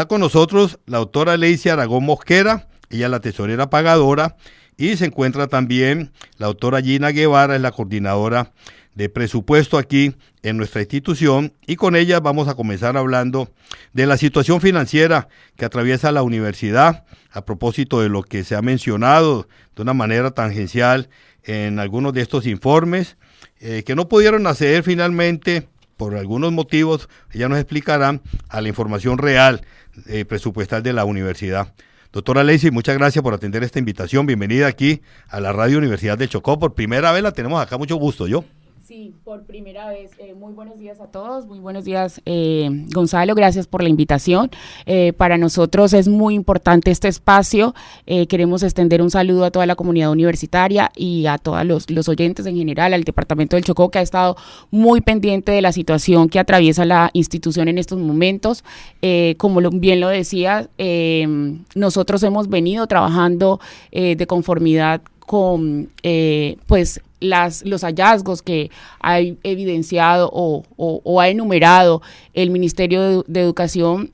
Está con nosotros la doctora Leicy Aragón Mosquera, ella es la tesorera pagadora, y se encuentra también la doctora Gina Guevara, es la coordinadora de presupuesto aquí en nuestra institución, y con ella vamos a comenzar hablando de la situación financiera que atraviesa la universidad a propósito de lo que se ha mencionado de una manera tangencial en algunos de estos informes que no pudieron acceder finalmente por algunos motivos, ella nos explicará, a la información real presupuestal de la universidad. Doctora Leicy, muchas gracias por atender esta invitación. Bienvenida aquí a la Radio Universidad del Chocó. Por primera vez la tenemos acá, mucho gusto, ¿yo? Sí, por primera vez. Muy buenos días a todos, muy buenos días, Gonzalo, gracias por la invitación. Para nosotros es muy importante este espacio. Queremos extender un saludo a toda la comunidad universitaria y a todos los oyentes en general, al Departamento del Chocó, que ha estado muy pendiente de la situación que atraviesa la institución en estos momentos. Como bien lo decía, nosotros hemos venido trabajando de conformidad con los hallazgos que ha evidenciado o ha enumerado el Ministerio de Educación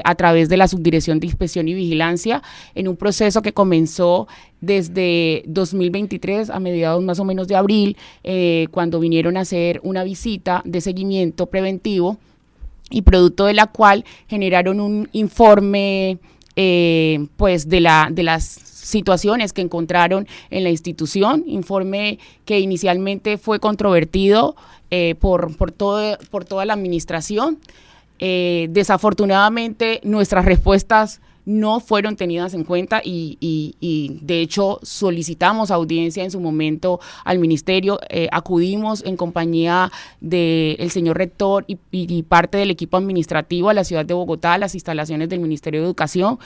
a través de la Subdirección de Inspección y Vigilancia, en un proceso que comenzó desde 2023, a mediados más o menos de abril, cuando vinieron a hacer una visita de seguimiento preventivo, y producto de la cual generaron un informe de las situaciones que encontraron en la institución, informe que inicialmente fue controvertido por toda la administración. Desafortunadamente nuestras respuestas no fueron tenidas en cuenta y de hecho solicitamos audiencia en su momento al ministerio, acudimos en compañía del señor rector y parte del equipo administrativo a la ciudad de Bogotá, a las instalaciones del Ministerio de Educación,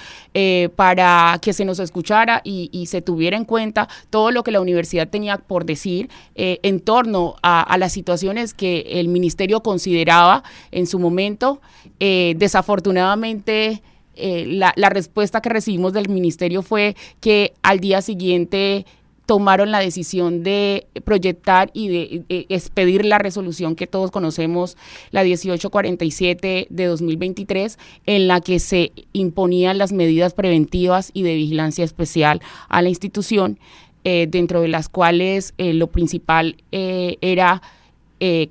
para que se nos escuchara y se tuviera en cuenta todo lo que la universidad tenía por decir en torno a las situaciones que el ministerio consideraba en su momento. Desafortunadamente, la respuesta que recibimos del ministerio fue que al día siguiente tomaron la decisión de proyectar y de expedir la resolución que todos conocemos, la 1847 de 2023, en la que se imponían las medidas preventivas y de vigilancia especial a la institución, dentro de las cuales lo principal era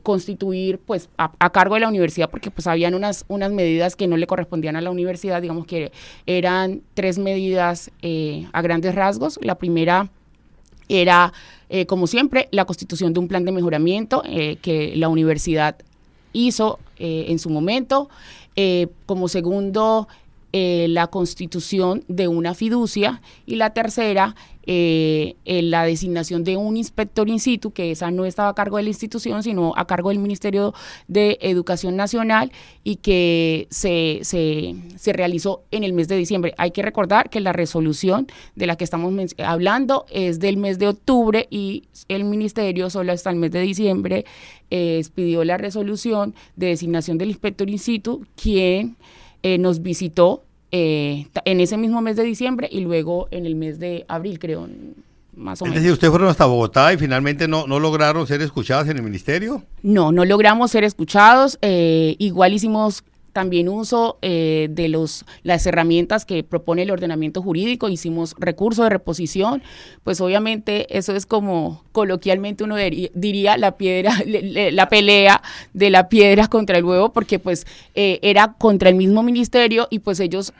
constituir a cargo de la universidad, porque habían unas medidas que no le correspondían a la universidad, digamos que eran 3 medidas a grandes rasgos. La primera era, como siempre, la constitución de un plan de mejoramiento que la universidad hizo en su momento. Como segundo, la constitución de una fiducia, y la tercera, la designación de un inspector in situ, que esa no estaba a cargo de la institución, sino a cargo del Ministerio de Educación Nacional, y que se realizó en el mes de diciembre. Hay que recordar que la resolución de la que estamos hablando es del mes de octubre y el ministerio solo hasta el mes de diciembre expidió la resolución de designación del inspector in situ, quien nos visitó en ese mismo mes de diciembre y luego en el mes de abril, creo, más o menos. Es decir, ¿ustedes fueron hasta Bogotá y finalmente no lograron ser escuchadas en el ministerio? No logramos ser escuchados. Igual hicimos también uso de las herramientas que propone el ordenamiento jurídico. Hicimos recurso de reposición, pues obviamente eso es como coloquialmente uno diría la pelea de la piedra contra el huevo, porque era contra el mismo ministerio y ellos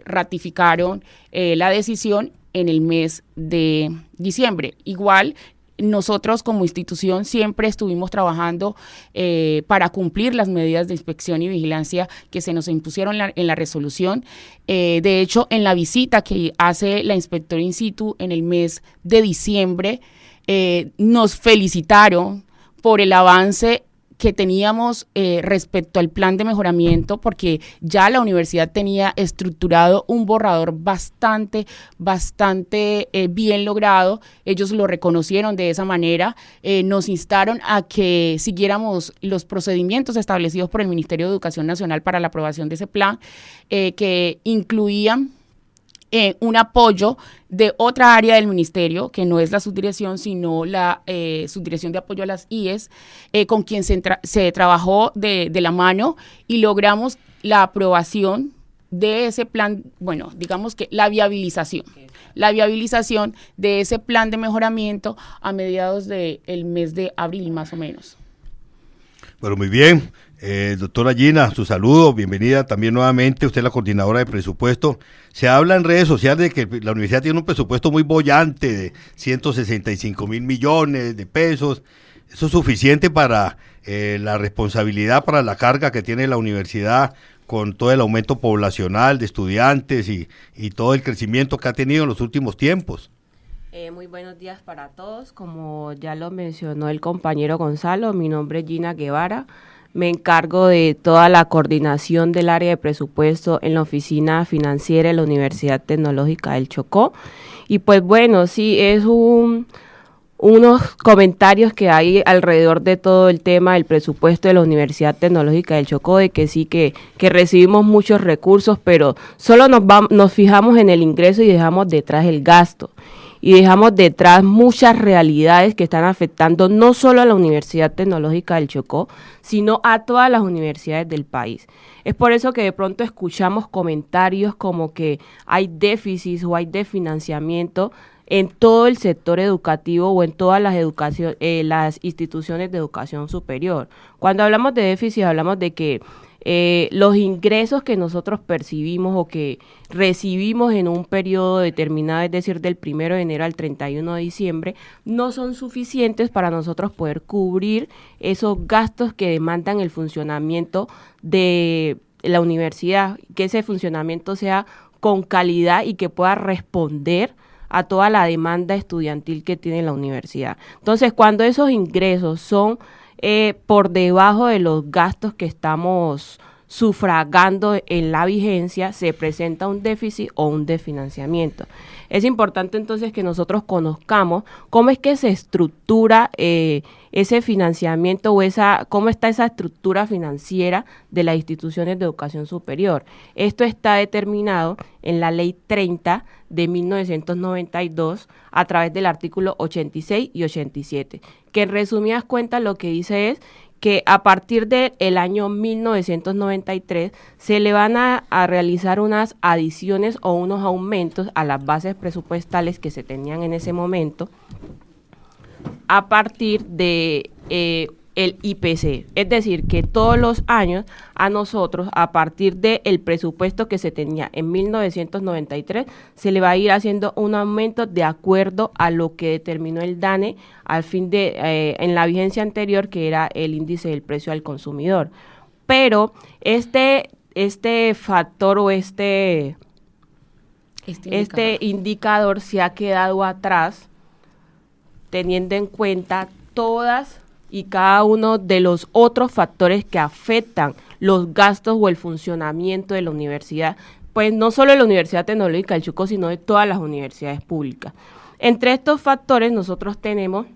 ratificaron la decisión en el mes de diciembre. Igual, nosotros como institución siempre estuvimos trabajando para cumplir las medidas de inspección y vigilancia que se nos impusieron en la resolución. De hecho, en la visita que hace la inspectora in situ en el mes de diciembre, nos felicitaron por el avance que teníamos respecto al plan de mejoramiento, porque ya la universidad tenía estructurado un borrador bastante bien logrado. Ellos lo reconocieron de esa manera, nos instaron a que siguiéramos los procedimientos establecidos por el Ministerio de Educación Nacional para la aprobación de ese plan, que incluían un apoyo de otra área del ministerio, que no es la subdirección, sino la subdirección de apoyo a las IES, con quien se trabajó de la mano y logramos la aprobación de ese plan, bueno, digamos que la viabilización de ese plan de mejoramiento a mediados del mes de abril, más o menos. Bueno, muy bien. Doctora Gina, su saludo, bienvenida también nuevamente, usted es la coordinadora de presupuesto. Se habla en redes sociales de que la universidad tiene un presupuesto muy boyante de 165.000 millones de pesos. ¿Eso es suficiente para la responsabilidad, para la carga que tiene la universidad con todo el aumento poblacional de estudiantes y todo el crecimiento que ha tenido en los últimos tiempos? Muy buenos días para todos. Como ya lo mencionó el compañero Gonzalo, mi nombre es Gina Guevara. Me encargo de toda la coordinación del área de presupuesto en la oficina financiera de la Universidad Tecnológica del Chocó. Y pues bueno, sí, es unos comentarios que hay alrededor de todo el tema del presupuesto de la Universidad Tecnológica del Chocó, de que sí, que recibimos muchos recursos, pero solo nos fijamos en el ingreso y dejamos detrás el gasto. Y dejamos detrás muchas realidades que están afectando no solo a la Universidad Tecnológica del Chocó, sino a todas las universidades del país. Es por eso que de pronto escuchamos comentarios como que hay déficits o hay desfinanciamiento en todo el sector educativo o en todas las instituciones de educación superior. Cuando hablamos de déficit, hablamos de que los ingresos que nosotros percibimos o que recibimos en un periodo determinado, es decir, del 1 de enero al 31 de diciembre, no son suficientes para nosotros poder cubrir esos gastos que demandan el funcionamiento de la universidad, que ese funcionamiento sea con calidad y que pueda responder a toda la demanda estudiantil que tiene la universidad. Entonces, cuando esos ingresos son por debajo de los gastos que estamos sufragando en la vigencia, se presenta un déficit o un desfinanciamiento. Es importante entonces que nosotros conozcamos cómo es que se estructura ese financiamiento o cómo está esa estructura financiera de las instituciones de educación superior. Esto está determinado en la Ley 30 de 1992 a través del artículo 86 y 87, que en resumidas cuentas lo que dice es que a partir del año 1993 se le van a realizar unas adiciones o unos aumentos a las bases presupuestales que se tenían en ese momento a partir de el IPC. Es decir, que todos los años a nosotros, a partir del presupuesto que se tenía en 1993, se le va a ir haciendo un aumento de acuerdo a lo que determinó el DANE al fin de en la vigencia anterior, que era el índice del precio al consumidor. Pero este factor o este indicador se ha quedado atrás, teniendo en cuenta todas y cada uno de los otros factores que afectan los gastos o el funcionamiento de la universidad, pues no solo de la Universidad Tecnológica del Chocó, sino de todas las universidades públicas. Entre estos factores nosotros tenemos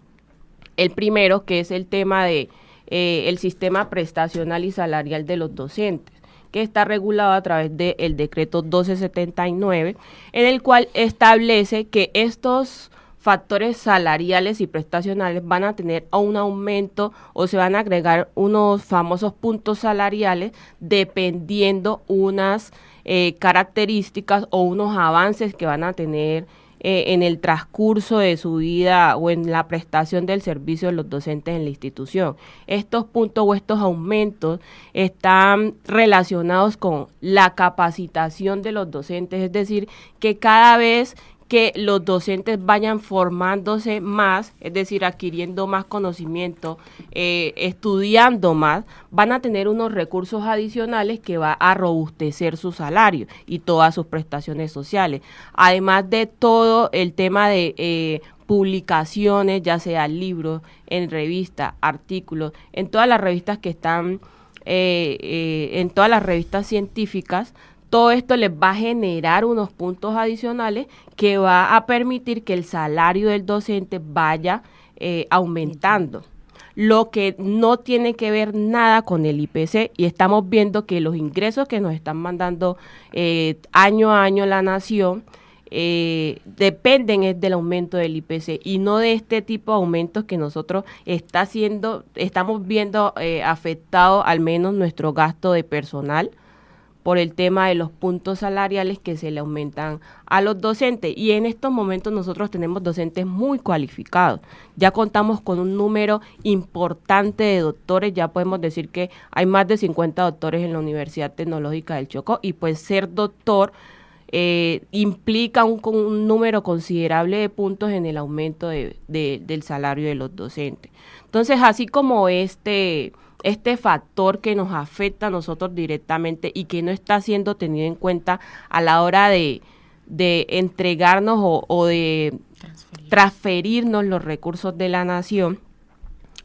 el primero, que es el tema de el sistema prestacional y salarial de los docentes, que está regulado a través del decreto 1279, en el cual establece que estos factores salariales y prestacionales van a tener un aumento o se van a agregar unos famosos puntos salariales dependiendo unas características o unos avances que van a tener en el transcurso de su vida o en la prestación del servicio de los docentes en la institución. Estos puntos o estos aumentos están relacionados con la capacitación de los docentes, es decir, que cada vez que los docentes vayan formándose más, es decir, adquiriendo más conocimiento, estudiando más, van a tener unos recursos adicionales que va a robustecer su salario y todas sus prestaciones sociales. Además de todo el tema de publicaciones, ya sea libros, en revistas, artículos, en todas las revistas que están, en todas las revistas científicas. Todo esto les va a generar unos puntos adicionales que va a permitir que el salario del docente vaya aumentando. Lo que no tiene que ver nada con el IPC, y estamos viendo que los ingresos que nos están mandando año a año la nación dependen del aumento del IPC y no de este tipo de aumentos que nosotros estamos viendo afectado al menos nuestro gasto de personal, por el tema de los puntos salariales que se le aumentan a los docentes. Y en estos momentos nosotros tenemos docentes muy cualificados. Ya contamos con un número importante de doctores, ya podemos decir que hay más de 50 doctores en la Universidad Tecnológica del Chocó, y pues ser doctor implica un número considerable de puntos en el aumento del salario de los docentes. Entonces, así como este factor que nos afecta a nosotros directamente y que no está siendo tenido en cuenta a la hora de entregarnos o de transferirnos los recursos de la nación,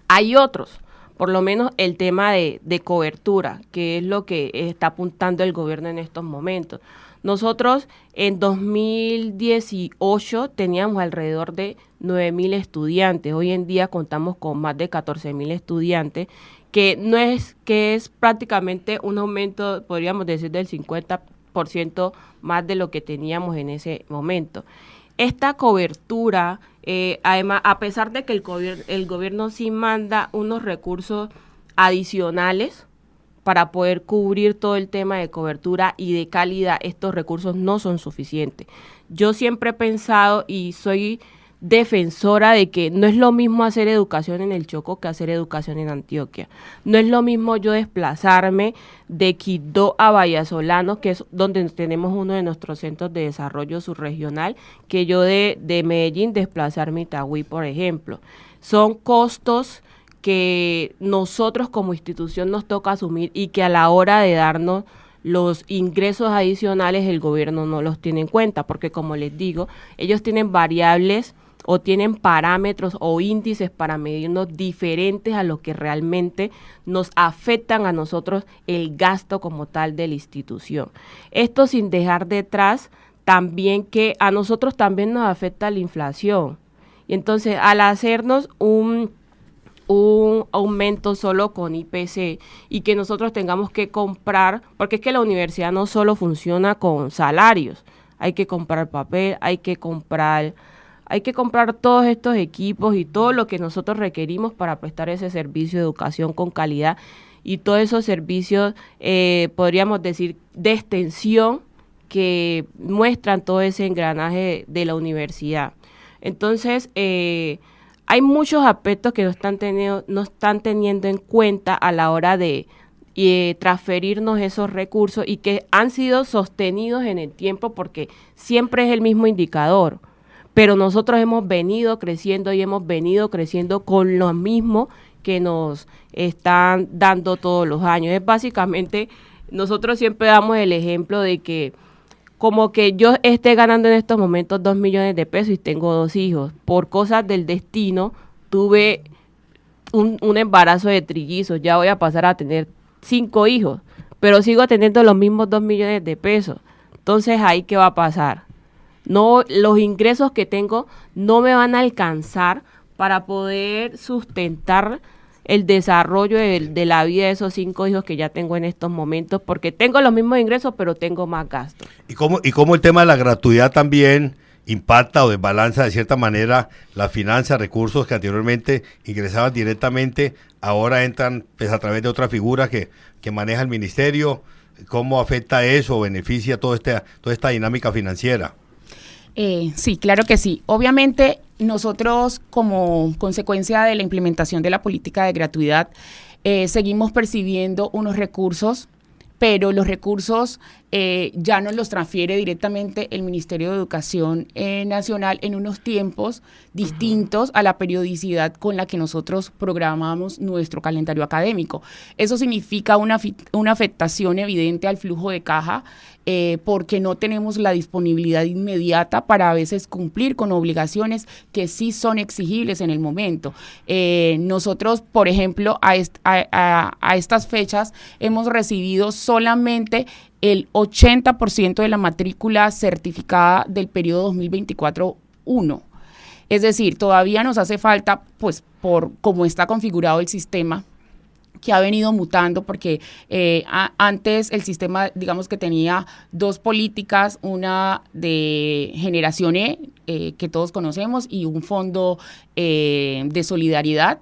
hay otros. Por lo menos el tema de cobertura, que es lo que está apuntando el gobierno en estos momentos. Nosotros en 2018 teníamos alrededor de 9.000 estudiantes. Hoy en día contamos con más de 14.000 estudiantes, que es prácticamente un aumento, podríamos decir, del 50% más de lo que teníamos en ese momento. Esta cobertura, además, a pesar de que el gobierno sí manda unos recursos adicionales para poder cubrir todo el tema de cobertura y de calidad, estos recursos no son suficientes. Yo siempre he pensado y soy defensora de que no es lo mismo hacer educación en el Chocó que hacer educación en Antioquia. No es lo mismo yo desplazarme de Quibdó a Vallasolano, que es donde tenemos uno de nuestros centros de desarrollo subregional, que yo de Medellín desplazarme a Itagüí, por ejemplo. Son costos que nosotros como institución nos toca asumir y que a la hora de darnos los ingresos adicionales el gobierno no los tiene en cuenta, porque como les digo, ellos tienen variables o tienen parámetros o índices para medirnos diferentes a lo que realmente nos afectan a nosotros el gasto como tal de la institución. Esto sin dejar detrás también que a nosotros también nos afecta la inflación. Y entonces al hacernos un aumento solo con IPC y que nosotros tengamos que comprar, porque es que la universidad no solo funciona con salarios, hay que comprar papel, hay que comprar todos estos equipos y todo lo que nosotros requerimos para prestar ese servicio de educación con calidad y todos esos servicios, podríamos decir, de extensión que muestran todo ese engranaje de la universidad. Entonces, hay muchos aspectos que no están teniendo en cuenta a la hora de transferirnos esos recursos y que han sido sostenidos en el tiempo porque siempre es el mismo indicador. Pero nosotros hemos venido creciendo con lo mismo que nos están dando todos los años. Es básicamente, nosotros siempre damos el ejemplo de que como que yo esté ganando en estos momentos 2 millones de pesos y tengo 2 hijos. Por cosas del destino, tuve un embarazo de trillizos, ya voy a pasar a tener 5 hijos, pero sigo teniendo los mismos 2 millones de pesos. Entonces, ¿ahí qué va a pasar? No, los ingresos que tengo no me van a alcanzar para poder sustentar el desarrollo de la vida de esos 5 hijos que ya tengo en estos momentos, porque tengo los mismos ingresos, pero tengo más gastos. ¿Y cómo el tema de la gratuidad también impacta o desbalanza de cierta manera las finanzas, recursos que anteriormente ingresaban directamente, ahora entran pues, a través de otra figura que maneja el ministerio? ¿Cómo afecta eso o beneficia toda esta dinámica financiera? Sí, claro que sí. Obviamente nosotros como consecuencia de la implementación de la política de gratuidad seguimos percibiendo unos recursos, pero los recursos ya nos los transfiere directamente el Ministerio de Educación Nacional en unos tiempos distintos a la periodicidad con la que nosotros programamos nuestro calendario académico. Eso significa una afectación evidente al flujo de caja, porque no tenemos la disponibilidad inmediata para a veces cumplir con obligaciones que sí son exigibles en el momento. Nosotros, por ejemplo, a estas fechas hemos recibido solamente el 80% de la matrícula certificada del periodo 2024-1. Es decir, todavía nos hace falta, pues, por cómo está configurado el sistema, que ha venido mutando, porque antes el sistema, digamos que tenía 2 políticas, una de generación que todos conocemos, y un fondo de solidaridad,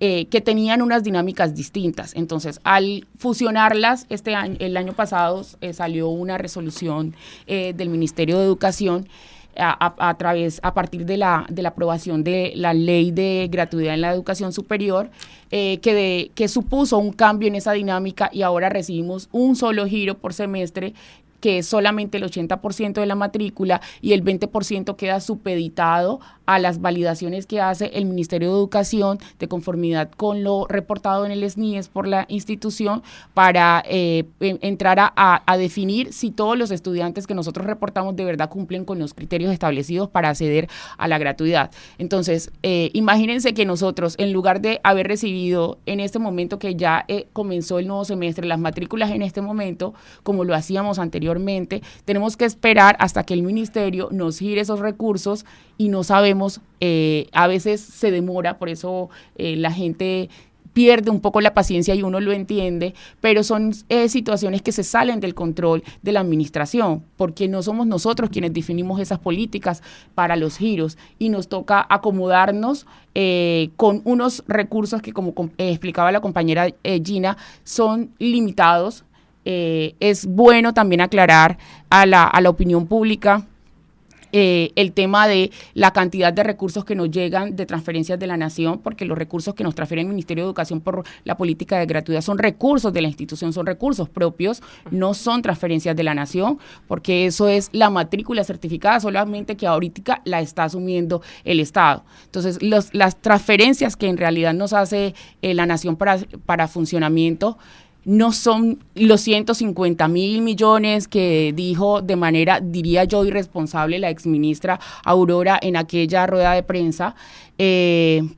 que tenían unas dinámicas distintas. Entonces, al fusionarlas, el año pasado salió una resolución del Ministerio de Educación a partir de la aprobación de la ley de gratuidad en la educación superior, que supuso un cambio en esa dinámica, y ahora recibimos un solo giro por semestre, que es solamente el 80% de la matrícula, y el 20% queda supeditado a las validaciones que hace el Ministerio de Educación de conformidad con lo reportado en el SNIES por la institución, para entrar a definir si todos los estudiantes que nosotros reportamos de verdad cumplen con los criterios establecidos para acceder a la gratuidad. Entonces, imagínense que nosotros, en lugar de haber recibido en este momento que ya comenzó el nuevo semestre, las matrículas en este momento, como lo hacíamos anteriormente, tenemos que esperar hasta que el ministerio nos gire esos recursos, y no sabemos, a veces se demora, por eso la gente pierde un poco la paciencia, y uno lo entiende, pero son situaciones que se salen del control de la administración, porque no somos nosotros quienes definimos esas políticas para los giros, y nos toca acomodarnos con unos recursos que, como explicaba la compañera Gina, son limitados. Es bueno también aclarar a la opinión pública el tema de la cantidad de recursos que nos llegan de transferencias de la nación, porque los recursos que nos transfiere el Ministerio de Educación por la política de gratuidad son recursos de la institución, son recursos propios, no son transferencias de la nación, porque eso es la matrícula certificada, solamente que ahorita la está asumiendo el Estado. Entonces, las transferencias que en realidad nos hace la nación para funcionamiento no son los 150.000 millones que dijo de manera, diría yo, irresponsable la exministra Aurora en aquella rueda de prensa,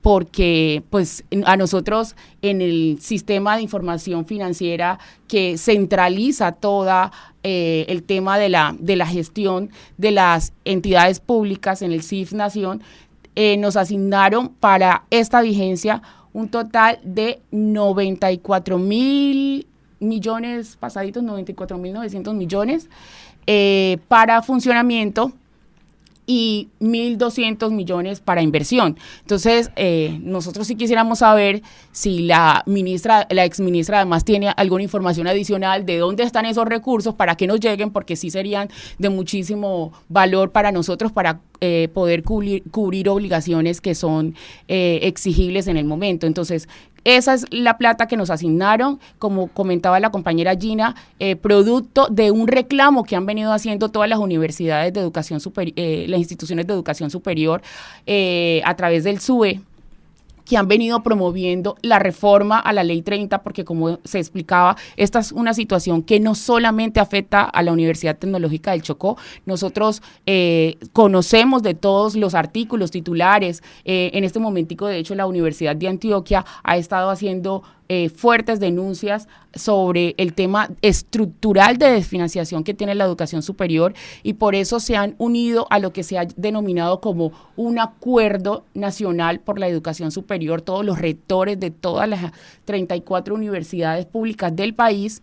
porque pues a nosotros en el sistema de información financiera que centraliza toda el tema de la gestión de las entidades públicas en el CIF Nación, nos asignaron para esta vigencia un total de 94.000 millones, pasaditos 94.900 millones para funcionamiento, y 1.200 millones para inversión. Entonces, nosotros sí quisiéramos saber si la exministra además tiene alguna información adicional de dónde están esos recursos para que nos lleguen, porque sí serían de muchísimo valor para nosotros para poder cubrir obligaciones que son exigibles en el momento. Entonces, esa es la plata que nos asignaron, como comentaba la compañera Gina, producto de un reclamo que han venido haciendo todas las universidades de educación superior, las instituciones de educación superior, a través del SUE, que han venido promoviendo la reforma a la Ley 30, porque como se explicaba, esta es una situación que no solamente afecta a la Universidad Tecnológica del Chocó. Nosotros conocemos de todos los artículos titulares. En este momentico, de hecho, la Universidad de Antioquia ha estado haciendo fuertes denuncias sobre el tema estructural de desfinanciación que tiene la educación superior, y por eso se han unido a lo que se ha denominado como un acuerdo nacional por la educación superior, todos los rectores de todas las 34 universidades públicas del país,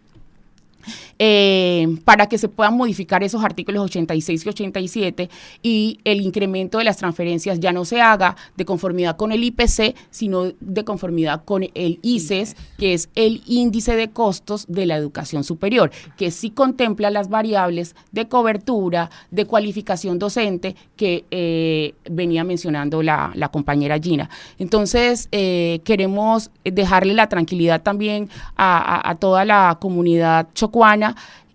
para que se puedan modificar esos artículos 86 y 87, y el incremento de las transferencias ya no se haga de conformidad con el IPC, sino de conformidad con el ICES, que es el índice de costos de la educación superior, que sí contempla las variables de cobertura, de cualificación docente que venía mencionando la compañera Gina. Entonces, queremos dejarle la tranquilidad también a toda la comunidad chocuana,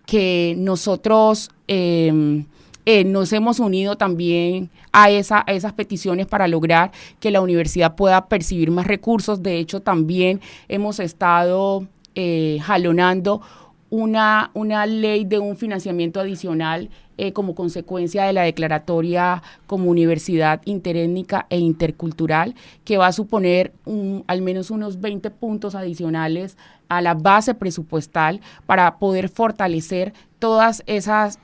que nosotros nos hemos unido también a esas peticiones para lograr que la universidad pueda percibir más recursos. De hecho, también hemos estado jalonando una ley de un financiamiento adicional como consecuencia de la declaratoria como universidad interétnica e intercultural, que va a suponer al menos unos 20 puntos adicionales a la base presupuestal para poder fortalecer todas esas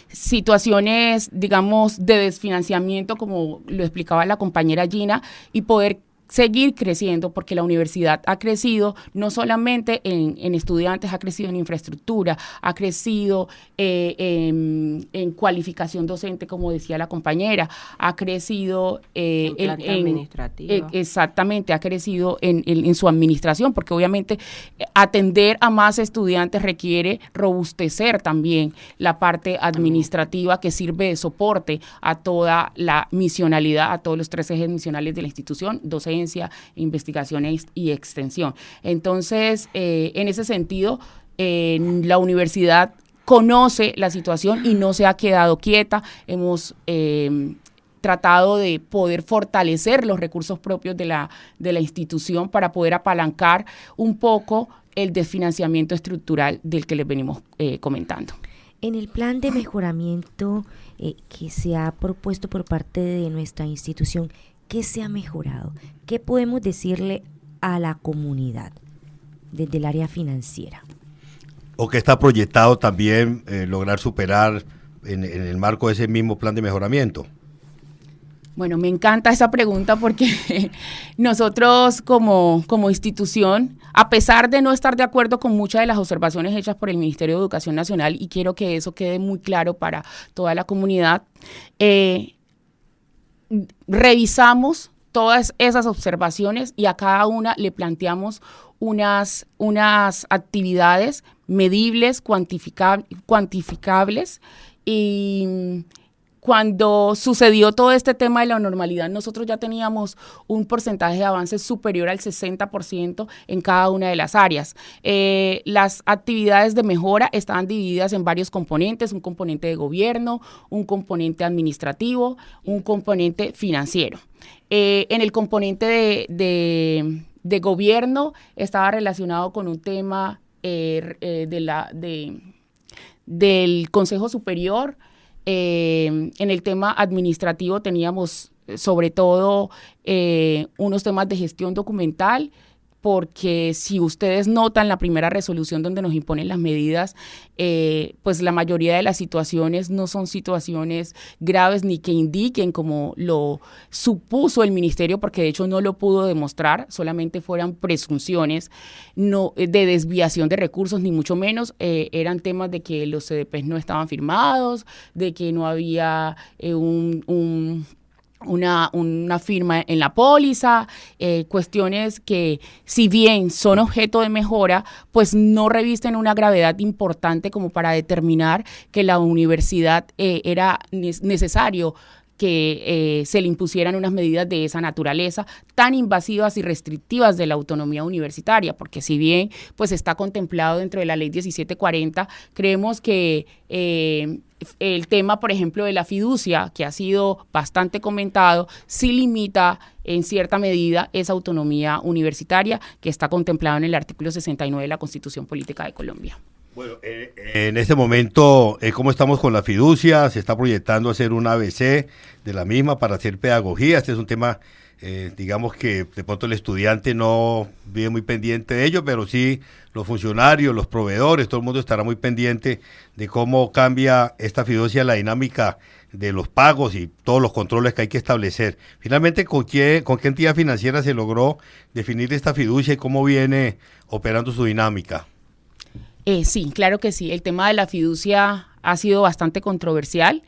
situaciones, digamos, de desfinanciamiento, como lo explicaba la compañera Gina, y poder seguir creciendo, porque la universidad ha crecido no solamente en estudiantes, ha crecido en infraestructura, ha crecido en cualificación docente, como decía la compañera, ha crecido en planta administrativa. Exactamente, ha crecido en su administración, porque obviamente atender a más estudiantes requiere robustecer también la parte administrativa que sirve de soporte a toda la misionalidad, a todos los 3 ejes misionales de la institución, docencia, investigación y extensión. Entonces, en ese sentido, la universidad conoce la situación y no se ha quedado quieta. Hemos tratado de poder fortalecer los recursos propios de la institución para poder apalancar un poco el desfinanciamiento estructural del que les venimos comentando. En el plan de mejoramiento que se ha propuesto por parte de nuestra institución, ¿qué se ha mejorado? ¿Qué podemos decirle a la comunidad desde el área financiera? ¿O que está proyectado también lograr superar en el marco de ese mismo plan de mejoramiento? Bueno, me encanta esa pregunta porque nosotros como institución, a pesar de no estar de acuerdo con muchas de las observaciones hechas por el Ministerio de Educación Nacional, y quiero que eso quede muy claro para toda la comunidad, revisamos todas esas observaciones y a cada una le planteamos unas actividades medibles, cuantificables, y cuando sucedió todo este tema de la normalidad, nosotros ya teníamos un porcentaje de avance superior al 60% en cada una de las áreas. Las actividades de mejora estaban divididas en varios componentes: un componente de gobierno, un componente administrativo, un componente financiero. En el componente de gobierno estaba relacionado con un tema del Consejo Superior. En el tema administrativo teníamos sobre todo unos temas de gestión documental, porque si ustedes notan la primera resolución donde nos imponen las medidas, pues la mayoría de las situaciones no son situaciones graves ni que indiquen como lo supuso el ministerio, porque de hecho no lo pudo demostrar, solamente fueran presunciones de desviación de recursos, ni mucho menos. Eran temas de que los CDPs no estaban firmados, de que no había una firma en la póliza, cuestiones que, si bien son objeto de mejora, pues no revisten una gravedad importante como para determinar que la universidad era necesario que se le impusieran unas medidas de esa naturaleza tan invasivas y restrictivas de la autonomía universitaria, porque si bien pues está contemplado dentro de la ley 1740, creemos que el tema, por ejemplo, de la fiducia, que ha sido bastante comentado, sí limita en cierta medida esa autonomía universitaria que está contemplada en el artículo 69 de la Constitución Política de Colombia. Bueno, en este momento, ¿cómo estamos con la fiducia? Se está proyectando hacer un ABC de la misma para hacer pedagogía. Este es un tema, digamos que de pronto el estudiante no vive muy pendiente de ello, pero sí los funcionarios, los proveedores, todo el mundo estará muy pendiente de cómo cambia esta fiducia, la dinámica de los pagos y todos los controles que hay que establecer. Finalmente, ¿con qué entidad financiera se logró definir esta fiducia y cómo viene operando su dinámica? Sí, claro que sí. El tema de la fiducia ha sido bastante controversial.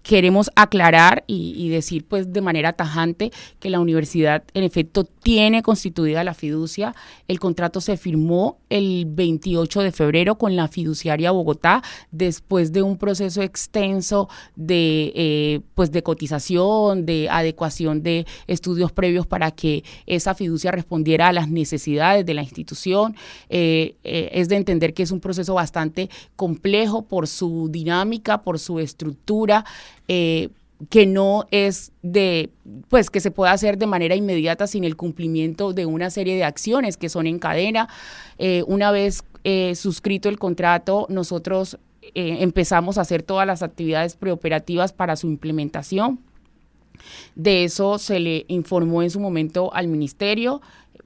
Queremos aclarar y decir pues de manera tajante que la universidad en efecto tiene constituida la fiducia. El contrato se firmó el 28 de febrero con la fiduciaria Bogotá, después de un proceso extenso de cotización, de adecuación de estudios previos para que esa fiducia respondiera a las necesidades de la institución. Es de entender que es un proceso bastante complejo por su dinámica, por su estructura, que no es que se pueda hacer de manera inmediata sin el cumplimiento de una serie de acciones que son en cadena. Una vez suscrito el contrato, nosotros empezamos a hacer todas las actividades preoperativas para su implementación. De eso se le informó en su momento al ministerio.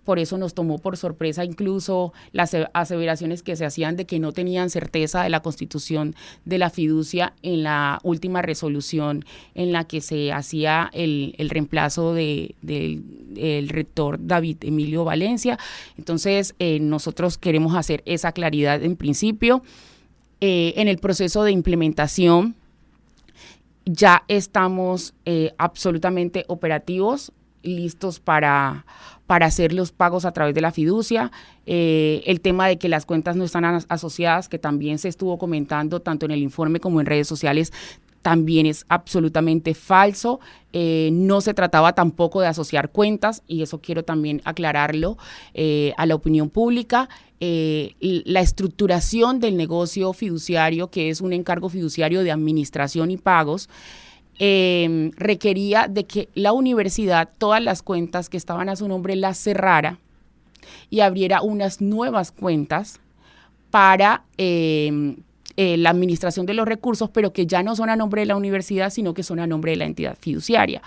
Por eso nos tomó por sorpresa incluso las aseveraciones que se hacían de que no tenían certeza de la constitución de la fiducia en la última resolución en la que se hacía el reemplazo del rector David Emilio Valencia. Entonces, nosotros queremos hacer esa claridad en principio. En el proceso de implementación ya estamos absolutamente operativos, listos para hacer los pagos a través de la fiducia. El tema de que las cuentas no están asociadas, que también se estuvo comentando tanto en el informe como en redes sociales, también es absolutamente falso. No se trataba tampoco de asociar cuentas, y eso quiero también aclararlo a la opinión pública. La estructuración del negocio fiduciario, que es un encargo fiduciario de administración y pagos, requería de que la universidad todas las cuentas que estaban a su nombre las cerrara y abriera unas nuevas cuentas para la administración de los recursos, pero que ya no son a nombre de la universidad, sino que son a nombre de la entidad fiduciaria.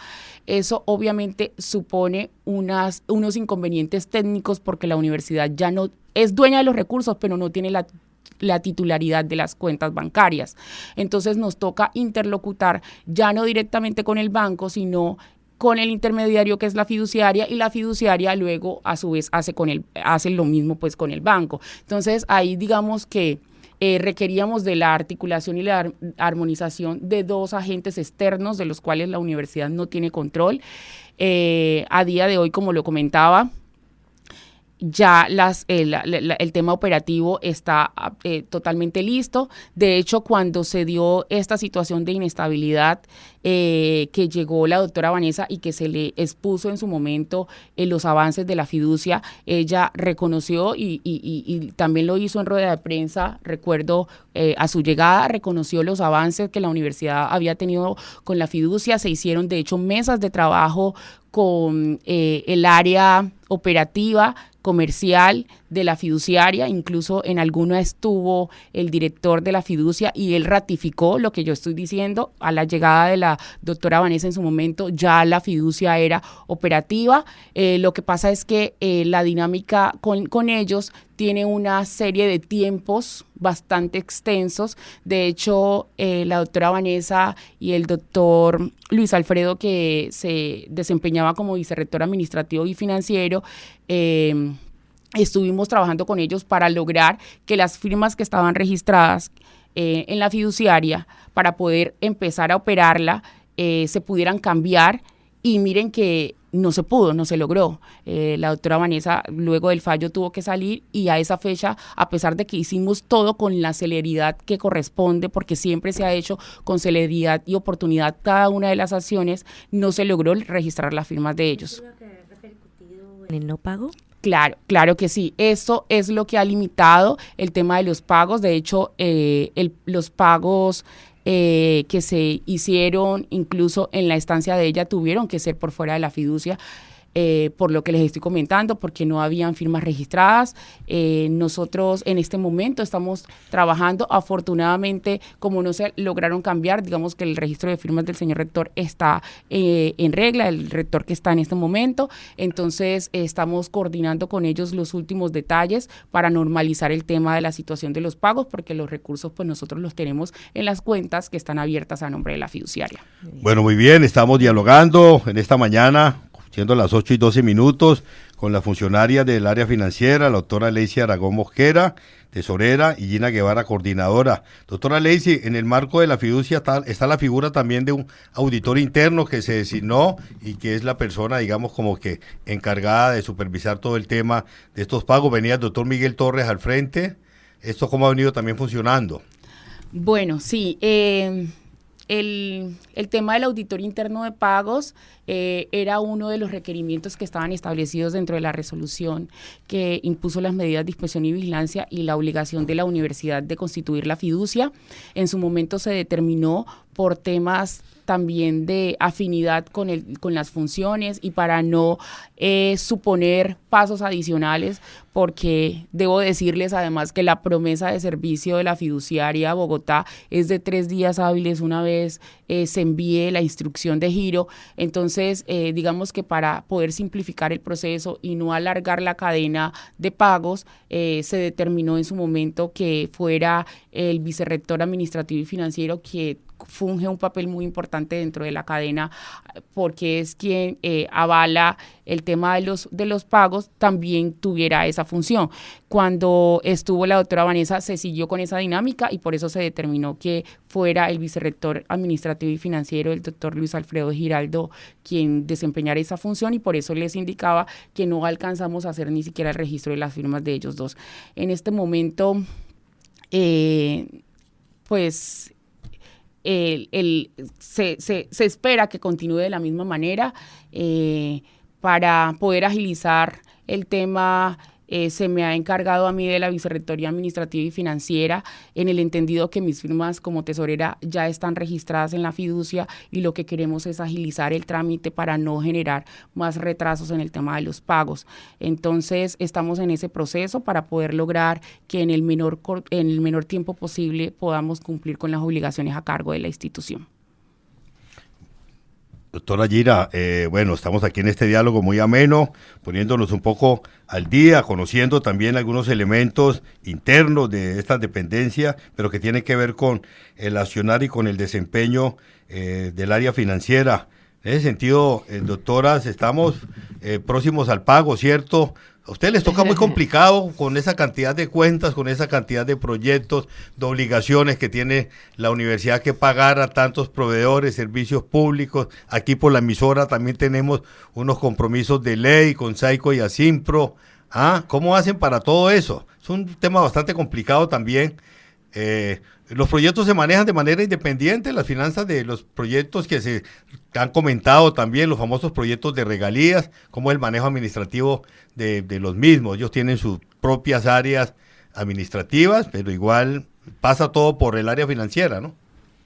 Eso obviamente supone unos inconvenientes técnicos, porque la universidad ya no es dueña de los recursos, pero no tiene la titularidad de las cuentas bancarias. Entonces nos toca interlocutar ya no directamente con el banco, sino con el intermediario, que es la fiduciaria, y la fiduciaria luego a su vez hace lo mismo pues con el banco. Entonces ahí digamos que requeríamos de la articulación y la armonización de dos agentes externos de los cuales la universidad no tiene control. A día de hoy, como lo comentaba, ya el tema operativo está totalmente listo. De hecho, cuando se dio esta situación de inestabilidad que llegó la doctora Vanessa y que se le expuso en su momento los avances de la fiducia, ella reconoció y también lo hizo en rueda de prensa, recuerdo a su llegada, reconoció los avances que la universidad había tenido con la fiducia. Se hicieron de hecho mesas de trabajo con el área operativa, comercial de la fiduciaria, incluso en alguna estuvo el director de la fiducia y él ratificó lo que yo estoy diciendo. A la llegada de la doctora Vanessa en su momento ya la fiducia era operativa. Lo que pasa es que la dinámica con ellos tiene una serie de tiempos bastante extensos. De hecho, la doctora Vanessa y el doctor Luis Alfredo, que se desempeñaba como vicerrector administrativo y financiero, estuvimos trabajando con ellos para lograr que las firmas que estaban registradas en la fiduciaria, para poder empezar a operarla, se pudieran cambiar, y miren que no se pudo, no se logró. La doctora Vanessa luego del fallo tuvo que salir, y a esa fecha, a pesar de que hicimos todo con la celeridad que corresponde, porque siempre se ha hecho con celeridad y oportunidad cada una de las acciones, no se logró registrar las firmas de ellos. ¿En el no pago? Claro que sí. Eso es lo que ha limitado el tema de los pagos. De hecho, los pagos que se hicieron incluso en la estancia de ella tuvieron que ser por fuera de la fiducia, por lo que les estoy comentando, porque no habían firmas registradas. Nosotros en este momento estamos trabajando. Afortunadamente, como no se lograron cambiar, digamos que el registro de firmas del señor rector está en regla, el rector que está en este momento. Entonces, estamos coordinando con ellos los últimos detalles para normalizar el tema de la situación de los pagos, porque los recursos pues nosotros los tenemos en las cuentas que están abiertas a nombre de la fiduciaria. Bueno, muy bien, estamos dialogando en esta mañana, siendo las 8:12, con la funcionaria del área financiera, la doctora Lacey Aragón Mosquera, tesorera, y Gina Guevara, coordinadora. Doctora Lacey, en el marco de la fiducia está la figura también de un auditor interno que se designó y que es la persona, digamos, como que encargada de supervisar todo el tema de estos pagos. Venía el doctor Miguel Torres al frente. ¿Esto cómo ha venido también funcionando? Bueno, sí, el tema del auditor interno de pagos era uno de los requerimientos que estaban establecidos dentro de la resolución que impuso las medidas de inspección y vigilancia y la obligación de la universidad de constituir la fiducia. En su momento se determinó por temas también de afinidad con las funciones y para no suponer pasos adicionales, porque debo decirles además que la promesa de servicio de la fiduciaria a Bogotá es de 3 días hábiles una vez se envíe la instrucción de giro. Entonces, digamos que para poder simplificar el proceso y no alargar la cadena de pagos, se determinó en su momento que fuera el vicerrector administrativo y financiero que funge un papel muy importante dentro de la cadena porque es quien avala el tema de los pagos, también tuviera esa función. Cuando estuvo la doctora Vanessa se siguió con esa dinámica y por eso se determinó que fuera el vicerrector administrativo y financiero, el doctor Luis Alfredo Giraldo, quien desempeñara esa función y por eso les indicaba que no alcanzamos a hacer ni siquiera el registro de las firmas de ellos dos. En este momento, pues se espera que continúe de la misma manera para poder agilizar el tema. Se me ha encargado a mí de la Vicerrectoría Administrativa y Financiera en el entendido que mis firmas como tesorera ya están registradas en la fiducia y lo que queremos es agilizar el trámite para no generar más retrasos en el tema de los pagos. Entonces estamos en ese proceso para poder lograr que en el menor tiempo posible podamos cumplir con las obligaciones a cargo de la institución. Doctora Gira, bueno, estamos aquí en este diálogo muy ameno, poniéndonos un poco al día, conociendo también algunos elementos internos de esta dependencia, pero que tienen que ver con el accionar y con el desempeño del área financiera. En ese sentido, doctoras, estamos próximos al pago, ¿cierto? A ustedes les toca muy complicado con esa cantidad de cuentas, con esa cantidad de proyectos, de obligaciones que tiene la universidad que pagar a tantos proveedores, servicios públicos. Aquí por la emisora también tenemos unos compromisos de ley con SAICO y ASIMPRO. ¿Cómo hacen para todo eso? Es un tema bastante complicado también. Los proyectos se manejan de manera independiente, las finanzas de los proyectos que se han comentado también, los famosos proyectos de regalías, como el manejo administrativo de los mismos. Ellos tienen sus propias áreas administrativas, pero igual pasa todo por el área financiera, ¿no?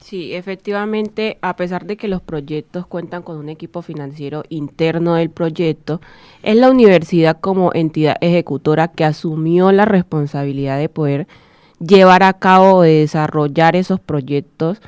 Sí, efectivamente, a pesar de que los proyectos cuentan con un equipo financiero interno del proyecto, es la universidad como entidad ejecutora que asumió la responsabilidad de poder llevar a cabo o de desarrollar esos proyectos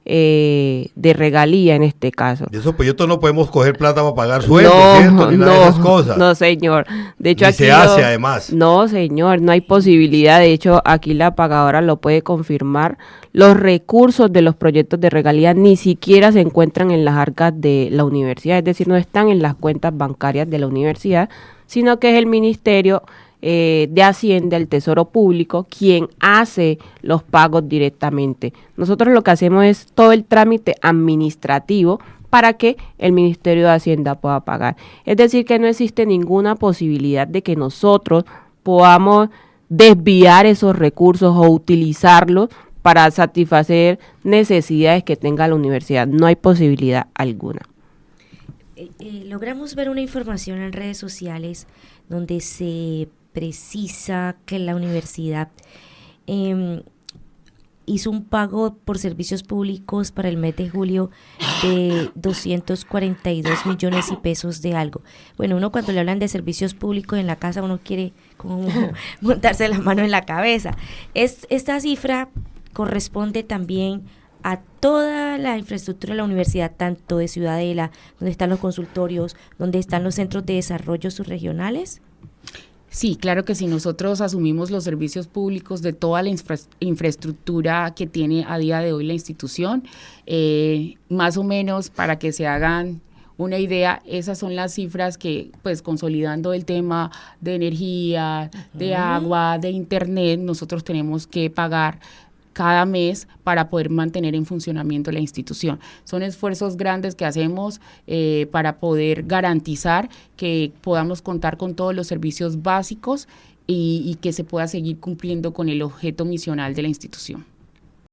de regalía en este caso. De esos proyectos no podemos coger plata para pagar sueldos, ¿cierto? Ni nada de esas cosas. No, señor. De hecho, Ni aquí se hace, además. No, señor, no hay posibilidad. De hecho, aquí la pagadora lo puede confirmar. Los recursos de los proyectos de regalía ni siquiera se encuentran en las arcas de la universidad, es decir, no están en las cuentas bancarias de la universidad, sino que es el Ministerio de Hacienda, el Tesoro Público, quien hace los pagos directamente. Nosotros lo que hacemos es todo el trámite administrativo para que el Ministerio de Hacienda pueda pagar. Es decir, que no existe ninguna posibilidad de que nosotros podamos desviar esos recursos o utilizarlos para satisfacer necesidades que tenga la universidad. No hay posibilidad alguna. Logramos ver una información en redes sociales donde se precisa que la universidad hizo un pago por servicios públicos para el mes de julio de 242 millones y pesos de algo. Bueno, uno cuando le hablan de servicios públicos en la casa, uno quiere como montarse la mano en la cabeza. Esta cifra corresponde también a toda la infraestructura de la universidad, tanto de Ciudadela, donde están los consultorios, donde están los centros de desarrollo subregionales. Sí, claro que sí. Nosotros asumimos los servicios públicos de toda la infraestructura que tiene a día de hoy la institución. Más o menos, para que se hagan una idea, esas son las cifras que, pues, consolidando el tema de energía, de agua, de internet, nosotros tenemos que pagar cada mes para poder mantener en funcionamiento la institución. Son esfuerzos grandes que hacemos para poder garantizar que podamos contar con todos los servicios básicos y que se pueda seguir cumpliendo con el objeto misional de la institución.